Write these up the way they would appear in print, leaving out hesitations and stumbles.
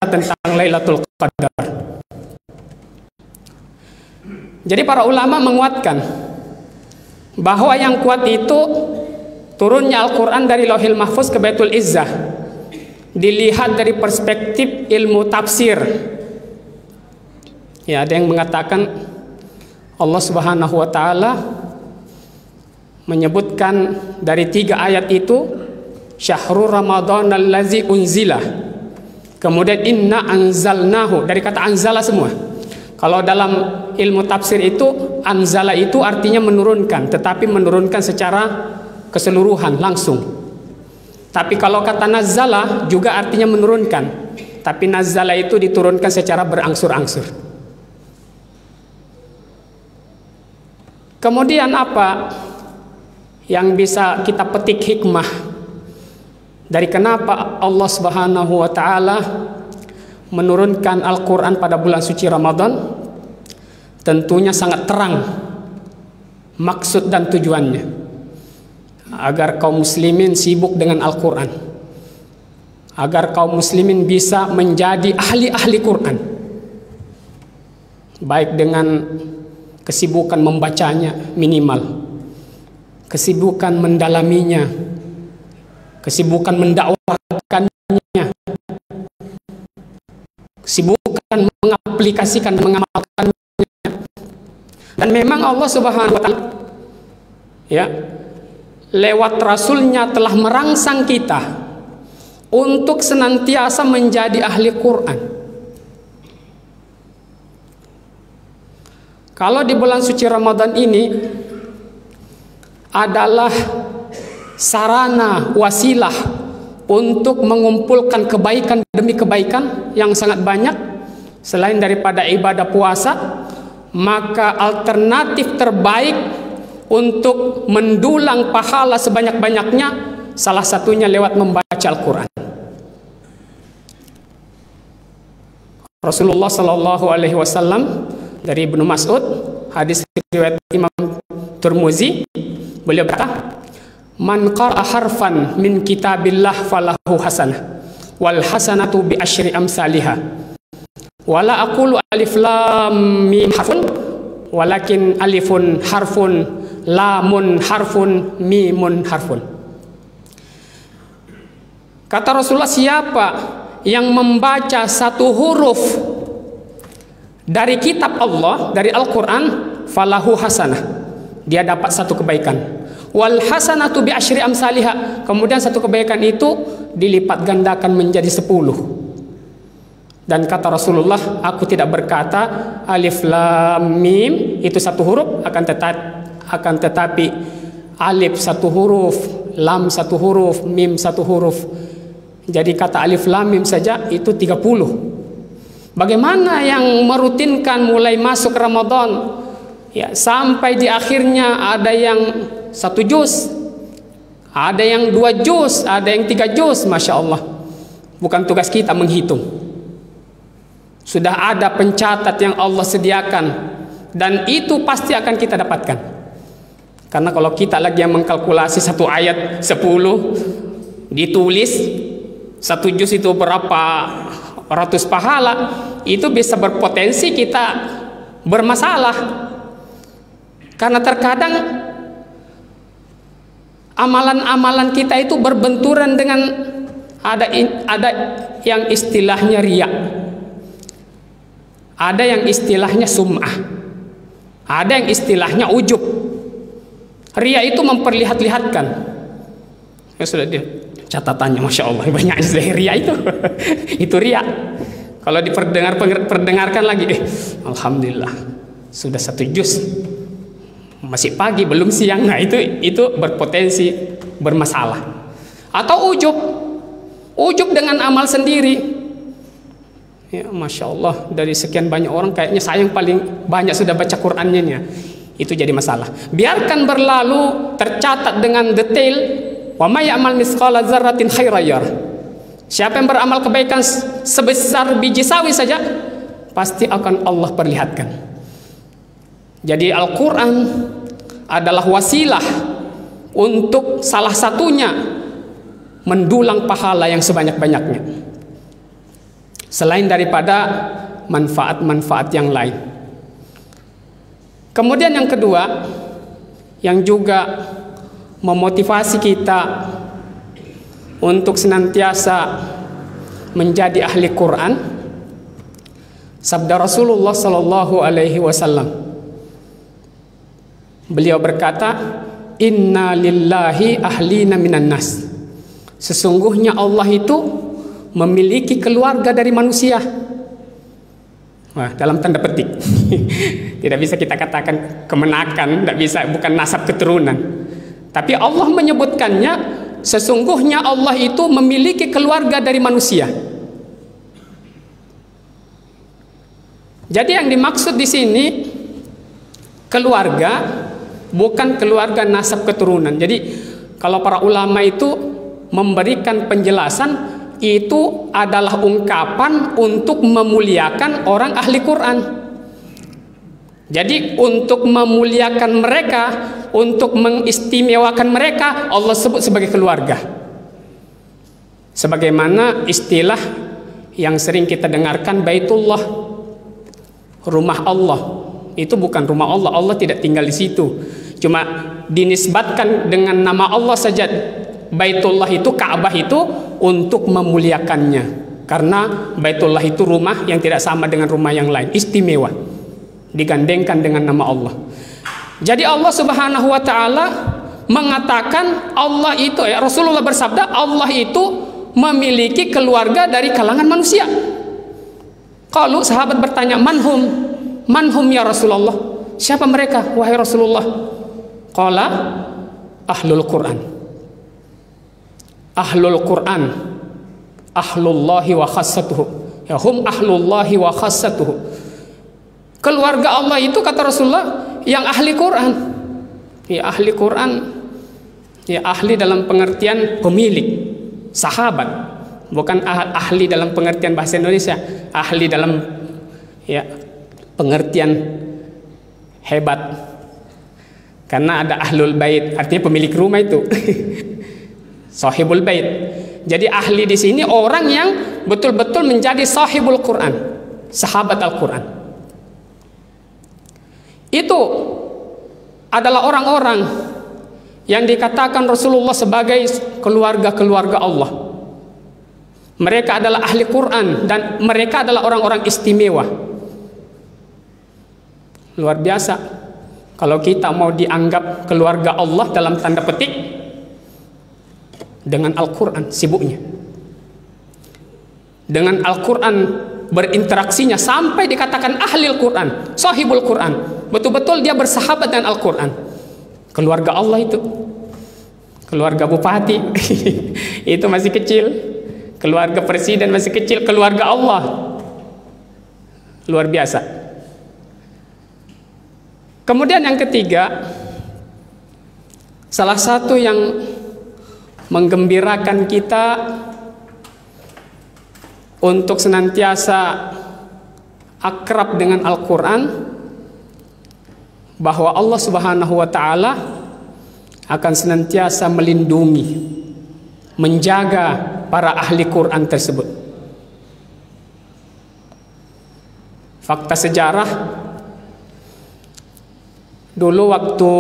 tentang Lailatul Qadar. Jadi para ulama menguatkan bahwa yang kuat itu turunnya Al-Quran dari Lauhil Mahfuz ke Baitul Izzah dilihat dari perspektif ilmu tafsir. Ya, ada yang mengatakan Allah Subhanahu wa taala menyebutkan dari 3 ayat itu Syahrul Ramadan allazi unzila, kemudian inna anzalnahu, dari kata anzala semua. Kalau dalam ilmu tafsir itu anzala itu artinya menurunkan, tetapi menurunkan secara keseluruhan langsung. Tapi kalau kata nazala juga artinya menurunkan, tapi nazala itu diturunkan secara berangsur-angsur. Kemudian apa yang bisa kita petik hikmah dari kenapa Allah Subhanahu wa taala menurunkan Al-Quran pada bulan suci Ramadan? Tentunya sangat terang maksud dan tujuannya, agar kaum muslimin sibuk dengan Al-Quran, agar kaum muslimin bisa menjadi ahli-ahli Quran, baik dengan kesibukan membacanya minimal, kesibukan mendalaminya, kesibukan mendakwakannya, kesibukan mengaplikasikan, mengamalkannya. Dan memang Allah Subhanahu wa taala ya lewat Rasulnya telah merangsang kita untuk senantiasa menjadi ahli Quran. Kalau di bulan suci Ramadan ini adalah sarana, wasilah untuk mengumpulkan kebaikan demi kebaikan yang sangat banyak selain daripada ibadah puasa, maka alternatif terbaik untuk mendulang pahala sebanyak-banyaknya salah satunya lewat membaca Al-Quran. Rasulullah Shallallahu Alaihi Wasallam dari Ibnu Mas'ud, hadis riwayat Imam Tirmizi, beliau berkata, "Man qara'a harfan min kitabillah falahu hasanah, wal hasanatu bi asyri amsalihha. Wala aqulu alif lam mim harfun, walakin alifun harfun, lamun harfun, mimun harfun." Kata Rasulullah, siapa yang membaca satu huruf dari kitab Allah, dari Al-Quran, falahu hasanah, dia dapat satu kebaikan. Wal hasanatu bi asyri amsalihha, kemudian satu kebaikan itu dilipat gandakan menjadi 10. Dan kata Rasulullah, aku tidak berkata alif lam mim itu satu huruf, akan tetapi alif satu huruf, lam satu huruf, mim satu huruf. Jadi kata alif lam mim saja itu 30. Bagaimana yang merutinkan mulai masuk Ramadan ya sampai di akhirnya, ada yang 1 juz, ada yang 2 juz, ada yang 3 juz, Masya Allah. Bukan tugas kita menghitung. Sudah ada pencatat yang Allah sediakan, dan itu pasti akan kita dapatkan. Karena kalau kita lagi yang mengkalkulasi satu ayat 10 ditulis 1 juz itu berapa ratus pahala, itu bisa berpotensi kita bermasalah. Karena terkadang amalan-amalan kita itu berbenturan dengan ada yang istilahnya riya, ada yang istilahnya sum'ah, ada yang istilahnya ujub. Riya itu memperlihat-lihatkan. Ya sudah dia catatannya, Masya Allah, banyak istilah riya itu. Itu riya. Kalau perdengarkan lagi, alhamdulillah sudah 1 juz, masih pagi belum siang. Nah itu berpotensi bermasalah. Atau ujub dengan amal sendiri. Ya, Masya Allah, dari sekian banyak orang kayaknya saya yang paling banyak sudah baca Qur'annya. Itu jadi masalah. Biarkan berlalu, tercatat dengan detail. Wa may ya'mal mithqala dzarratin khairan yarah. Siapa yang beramal kebaikan sebesar biji sawi saja, pasti akan Allah perlihatkan. Jadi Al-Quran adalah wasilah untuk salah satunya mendulang pahala yang sebanyak-banyaknya. selain daripada manfaat-manfaat yang lain. Kemudian yang kedua, yang juga memotivasi kita untuk senantiasa menjadi ahli Quran, sabda Rasulullah sallallahu alaihi wasallam. Beliau berkata, "Inna lillahi ahlina minan nas." Sesungguhnya Allah itu memiliki keluarga dari manusia. Wah, dalam tanda petik. Tidak bisa kita katakan kemenakan, tidak bisa, bukan nasab keturunan. Tapi Allah menyebutkannya, sesungguhnya Allah itu memiliki keluarga dari manusia. Jadi yang dimaksud di sini keluarga, bukan keluarga nasab keturunan. Jadi kalau para ulama itu memberikan penjelasan, itu adalah ungkapan untuk memuliakan orang ahli Quran. Jadi untuk memuliakan mereka, untuk mengistimewakan mereka, Allah sebut sebagai keluarga. Sebagaimana istilah yang sering kita dengarkan, Baitullah, rumah Allah. Itu bukan rumah Allah, Allah tidak tinggal di situ. Cuma dinisbatkan dengan nama Allah saja. Baitullah itu, Ka'bah itu untuk memuliakannya. Karena Baitullah itu rumah yang tidak sama dengan rumah yang lain, istimewa, digandengkan dengan nama Allah. Jadi Allah Subhanahu wa taala mengatakan Allah itu, Rasulullah bersabda, Allah itu memiliki keluarga dari kalangan manusia. Kalau sahabat bertanya, manhum ya Rasulullah, siapa mereka wahai Rasulullah? Qala ahlul Quran. Ahlul Quran, ahlullahi wa khassatuhu. Ya, hum ahlullahi wa khassatuhu. Keluarga Allah itu, kata Rasulullah, yang ahli Quran. Ya, ahli Quran, ya, ahli dalam pengertian pemilik, sahabat, bukan ahli dalam pengertian bahasa Indonesia, ahli dalam, ya, pengertian hebat. Karena ada ahlul bait, artinya pemilik rumah itu. Sahibul bait. Jadi ahli di sini orang yang betul-betul menjadi sahibul Quran, sahabat Al-Quran. Itu adalah orang-orang yang dikatakan Rasulullah sebagai keluarga-keluarga Allah. Mereka adalah ahli Quran dan mereka adalah orang-orang istimewa. Luar biasa. Kalau kita mau dianggap keluarga Allah dalam tanda petik, dengan Al-Quran sibuknya, dengan Al-Quran berinteraksinya sampai dikatakan ahli Al-Quran, sahibul Quran, betul-betul dia bersahabat dengan Al-Quran. Keluarga Allah itu, keluarga bupati itu masih kecil, keluarga presiden masih kecil, keluarga Allah luar biasa. Kemudian yang ketiga, salah satu yang menggembirakan kita untuk senantiasa akrab dengan Al-Quran, bahwa Allah Subhanahu wa ta'ala akan senantiasa melindungi, menjaga para ahli Quran tersebut. Fakta sejarah, dulu waktu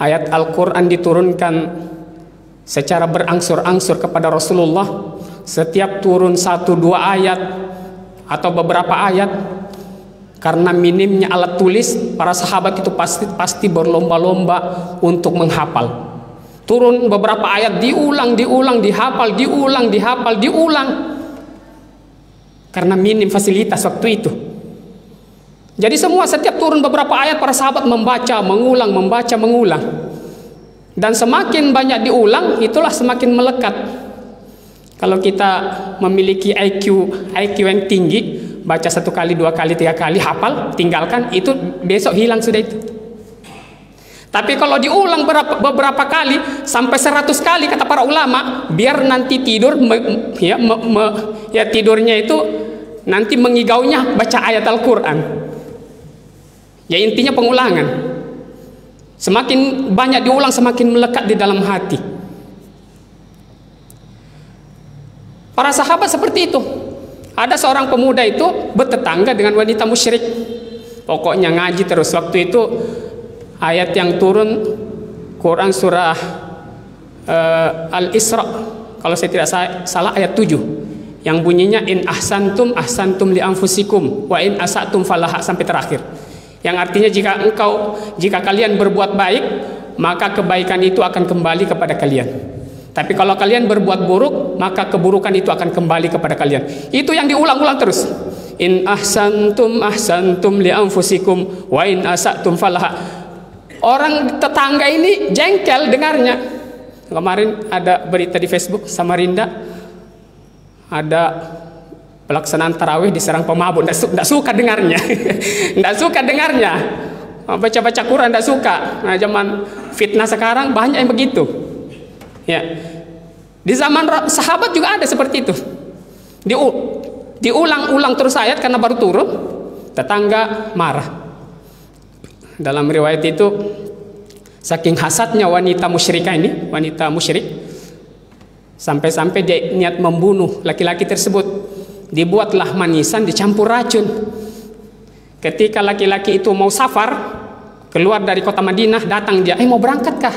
ayat Al-Quran diturunkan secara berangsur-angsur kepada Rasulullah, setiap turun 1-2 ayat atau beberapa ayat, karena minimnya alat tulis, para sahabat itu pasti berlomba-lomba untuk menghafal. Turun beberapa ayat, diulang, dihafal, diulang. Karena minim fasilitas waktu itu. Jadi setiap turun beberapa ayat, para sahabat membaca, mengulang. Dan semakin banyak diulang, itulah semakin melekat. Kalau kita memiliki IQ yang tinggi, baca 1 kali, 2 kali, 3 kali, hafal, tinggalkan, itu besok hilang sudah itu. Tapi kalau diulang beberapa kali, sampai 100 kali, kata para ulama, biar nanti tidur, tidurnya itu nanti mengigaunya baca ayat Al-Quran. Ya, intinya pengulangan. Semakin banyak diulang, semakin melekat di dalam hati. Para sahabat seperti itu. Ada seorang pemuda itu bertetangga dengan wanita musyrik. Pokoknya ngaji terus. Waktu itu ayat yang turun Quran surah Al-Isra, kalau saya tidak salah ayat 7, yang bunyinya in ahsantum ahsantum li anfusikum wa in asatum falaha, sampai terakhir. Yang artinya jika kalian berbuat baik, maka kebaikan itu akan kembali kepada kalian. Tapi kalau kalian berbuat buruk, maka keburukan itu akan kembali kepada kalian. Itu yang diulang-ulang terus. In ahsantum ahsantum li anfusikum wa in asatum falaha. Orang tetangga ini jengkel dengarnya. Kemarin ada berita di Facebook Samarinda, ada pelaksanaan tarawih diserang pemabuk. Nggak suka dengarnya. Nggak suka dengarnya. Baca-baca Quran nggak suka. Nah, zaman fitnah sekarang banyak yang begitu. Ya, di zaman sahabat juga ada seperti itu. Diulang-ulang terus ayat karena baru turun, tetangga marah. Dalam riwayat itu, saking hasadnya wanita musyrikah ini, wanita musyrik, sampai-sampai dia niat membunuh laki-laki tersebut. Dibuatlah manisan dicampur racun. Ketika laki-laki itu mau safar keluar dari kota Madinah, datang dia, mau berangkat kah?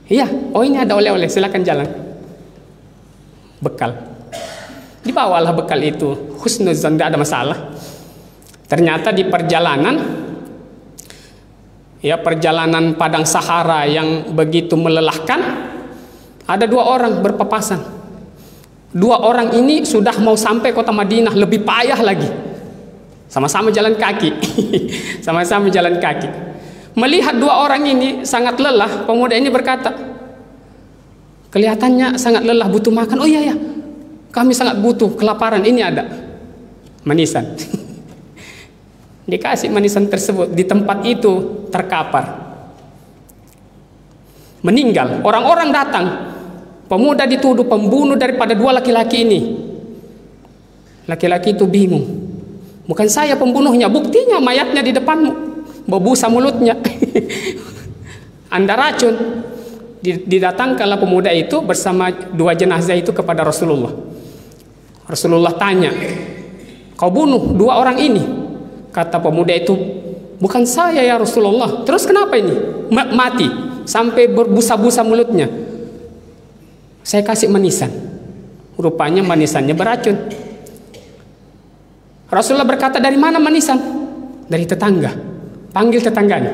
Iya, oh ini ada oleh-oleh, silakan jalan. Bekal. Dibawalah bekal itu. Husnuzan, tidak ada masalah. Ternyata di perjalanan, perjalanan padang Sahara yang begitu melelahkan, ada 2 orang berpapasan. 2 orang ini sudah mau sampai kota Madinah, lebih payah lagi. Sama-sama jalan kaki. Sama-sama jalan kaki. Melihat 2 orang ini sangat lelah, pemuda ini berkata, kelihatannya sangat lelah, butuh makan. Oh iya, kami sangat butuh, kelaparan, ini ada manisan. Dikasih manisan tersebut, di tempat itu terkapar, meninggal. Orang-orang datang, pemuda dituduh pembunuh daripada 2 laki-laki ini. Laki-laki itu bingung, bukan saya pembunuhnya, buktinya mayatnya di depanmu, berbusa mulutnya. Anda racun. Didatangkanlah pemuda itu bersama 2 jenazah itu kepada Rasulullah. Rasulullah tanya, kau bunuh 2 orang ini? Kata pemuda itu, bukan saya ya Rasulullah. Terus kenapa ini mati sampai berbusa-busa mulutnya? Saya kasih manisan. Rupanya manisannya beracun. Rasulullah berkata, dari mana manisan? Dari tetangga. Panggil tetangganya.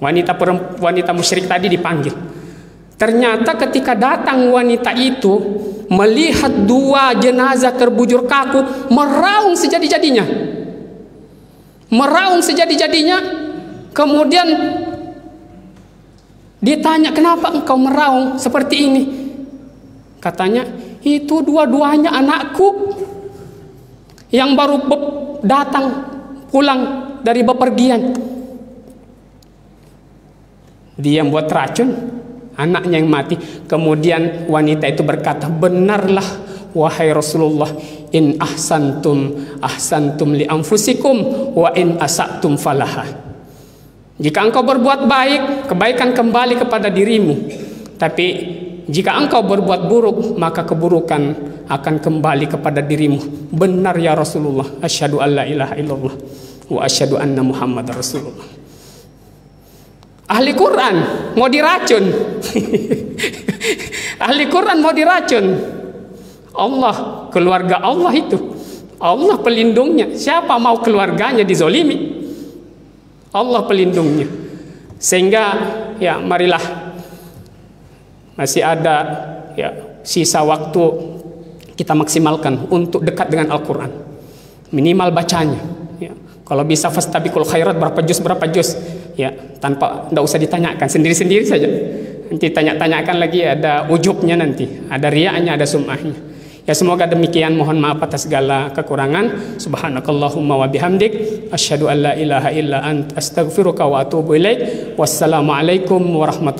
Wanita musyrik tadi dipanggil. Ternyata ketika datang wanita itu, melihat 2 jenazah terbujur kaku, meraung sejadi-jadinya. Meraung sejadi-jadinya. Kemudian ditanya, kenapa engkau meraung seperti ini? Katanya, itu 2-duanya anakku yang baru datang pulang dari bepergian. Dia yang buat racun, anaknya yang mati. Kemudian wanita itu berkata, benarlah wahai Rasulullah, in ahsantum ahsantum li anfusikum wa in asatum falaha. Jika engkau berbuat baik, kebaikan kembali kepada dirimu. Tapi jika engkau berbuat buruk, maka keburukan akan kembali kepada dirimu. Benar ya Rasulullah. Asyhadu an la ilaha illallah wa asyhadu anna Muhammadar Rasulullah. Ahli Quran mau diracun. Ahli Quran mau diracun. Allah, keluarga Allah itu, Allah pelindungnya. Siapa mau keluarganya dizolimi? Allah pelindungnya. Sehingga marilah, masih ada sisa waktu, kita maksimalkan untuk dekat dengan Al-Quran. Minimal bacanya. Kalau bisa fastabiqul khairat, berapa juz, tanpa, tidak usah ditanyakan, sendiri-sendiri saja. Nanti tanya-tanyakan lagi, ada ujubnya nanti, ada riaknya, ada sum'ahnya. Semoga demikian. Mohon maaf atas segala kekurangan. Subhanakallahumma wa bihamdik, asyhadu an la ilaha illa ant, astaghfiruka wa atubu ilaik. Wassalamualaikum warahmatullahi wabarakatuh.